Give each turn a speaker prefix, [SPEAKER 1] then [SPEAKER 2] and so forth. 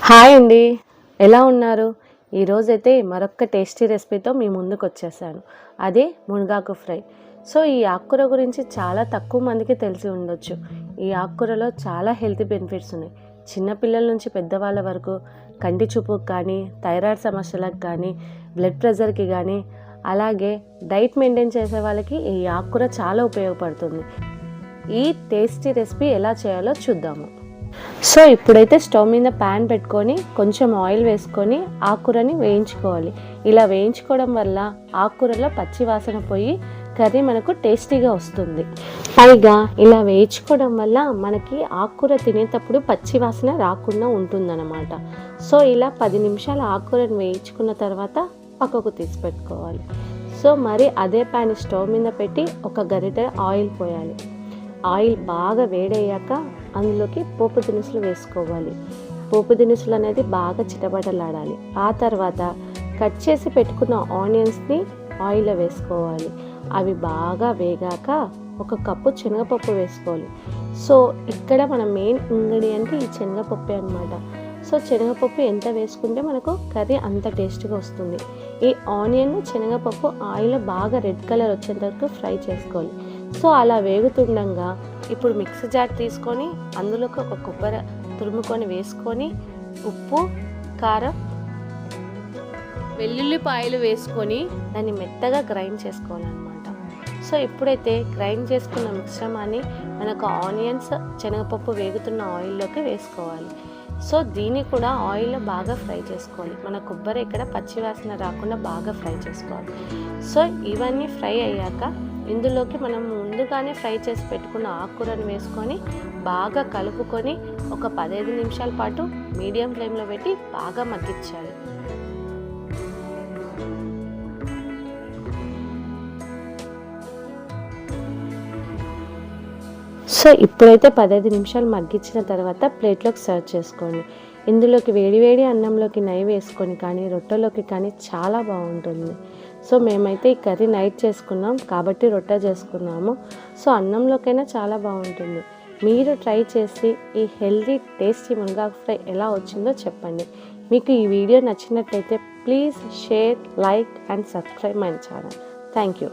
[SPEAKER 1] Hi అండి, ఎలా ఉన్నారు? ఈరోజైతే మరొక టేస్టీ రెసిపీతో మీ ముందుకు వచ్చేసాను. అదే మునగాకు ఫ్రై. సో ఈ ఆకుకూర గురించి చాలా తక్కువ మందికి తెలిసి ఉండొచ్చు. ఈ ఆకుకూరలో చాలా హెల్తీ బెనిఫిట్స్ ఉన్నాయి. చిన్నపిల్లల నుంచి పెద్దవాళ్ళ వరకు కంటి చూపుకి కానీ, థైరాయిడ్ సమస్యలకు కానీ, బ్లడ్ ప్రెషర్కి కానీ, అలాగే డైట్ మెయింటైన్ చేసే వాళ్ళకి ఈ ఆకుకూర చాలా ఉపయోగపడుతుంది. ఈ టేస్టీ రెసిపీ ఎలా చేయాలో చూద్దాము. సో ఇప్పుడైతే స్టవ్ మీద ప్యాన్ పెట్టుకొని కొంచెం ఆయిల్ వేసుకొని ఆకుకూరని వేయించుకోవాలి. ఇలా వేయించుకోవడం వల్ల ఆకుకూరలో పచ్చి వాసన పోయి కర్రీ మనకు టేస్టీగా వస్తుంది. పైగా ఇలా వేయించుకోవడం వల్ల మనకి ఆకుకూర తినేటప్పుడు పచ్చి వాసన రాకుండా ఉంటుందన్నమాట. సో ఇలా 10 నిమిషాలు ఆకుకూరని వేయించుకున్న తర్వాత పక్కకు తీసి పెట్టుకోవాలి. సో మరి అదే ప్యాన్ స్టవ్ మీద పెట్టి ఒక గరిటె ఆయిల్ పోయాలి. ఆయిల్ బాగా వేడయ్యాక అందులోకి పోపు దినుసులు వేసుకోవాలి. పోపు దినుసులు అనేది బాగా చిటపటలాడాలి. ఆ తర్వాత కట్ చేసి పెట్టుకున్న ఆనియన్స్ని ఆయిల్లో వేసుకోవాలి. అవి బాగా వేగాక 1 కప్పు శనగపప్పు వేసుకోవాలి. సో ఇక్కడ మన మెయిన్ ఇంగ్రీడియంట్ ఈ శనగపప్పు అనమాట. సో శనగపప్పు ఎంత వేసుకుంటే మనకు కర్రీ అంత టేస్ట్గా వస్తుంది. ఈ ఆనియన్ శనగపప్పు ఆయిల్లో బాగా రెడ్ కలర్ వచ్చేంత వరకు ఫ్రై చేసుకోవాలి. సో అలా వేగుతుండగా ఇప్పుడు మిక్సీ జార్ తీసుకొని అందులోకి 1 కొబ్బరి తురుముకొని వేసుకొని ఉప్పు, కారం, వెల్లుల్లిపాయలు వేసుకొని దాన్ని మెత్తగా గ్రైండ్ చేసుకోవాలన్నమాట. సో ఇప్పుడైతే గ్రైండ్ చేసుకున్న మిశ్రమాన్ని మనకు ఆనియన్స్, శనగపప్పు వేగుతున్న ఆయిల్లోకి వేసుకోవాలి. సో దీన్ని కూడా ఆయిల్లో బాగా ఫ్రై చేసుకోవాలి. మన కొబ్బరి ఇక్కడ పచ్చివాసన రాకుండా బాగా ఫ్రై చేసుకోవాలి. సో ఇవన్నీ ఫ్రై అయ్యాక ఇందులోకి మనం ముందుగానే ఫ్రై చేసి పెట్టుకున్న ఆకుకూరను వేసుకొని బాగా కలుపుకొని ఒక 15 నిమిషాల పాటు మీడియం ఫ్లేమ్లో పెట్టి బాగా మగ్గించాలి. సో ఇప్పుడైతే 15 నిమిషాలు మగ్గించిన తర్వాత ప్లేట్లోకి సర్వ్ చేసుకోండి. ఇందులోకి వేడివేడి అన్నంలోకి నెయ్యి వేసుకొని కానీ, రొట్టెలోకి కానీ చాలా బాగుంటుంది. సో మేమైతే ఈ కర్రీ నైట్ చేసుకున్నాం కాబట్టి రొట్టె చేసుకున్నాము. సో అన్నంలోకైనా చాలా బాగుంటుంది. మీరు ట్రై చేసి ఈ హెల్తీ టేస్టీ మునగాకు ఫ్రై ఎలా వచ్చిందో చెప్పండి. మీకు ఈ వీడియో నచ్చినట్లయితే please share, like and subscribe my channel. Thank you.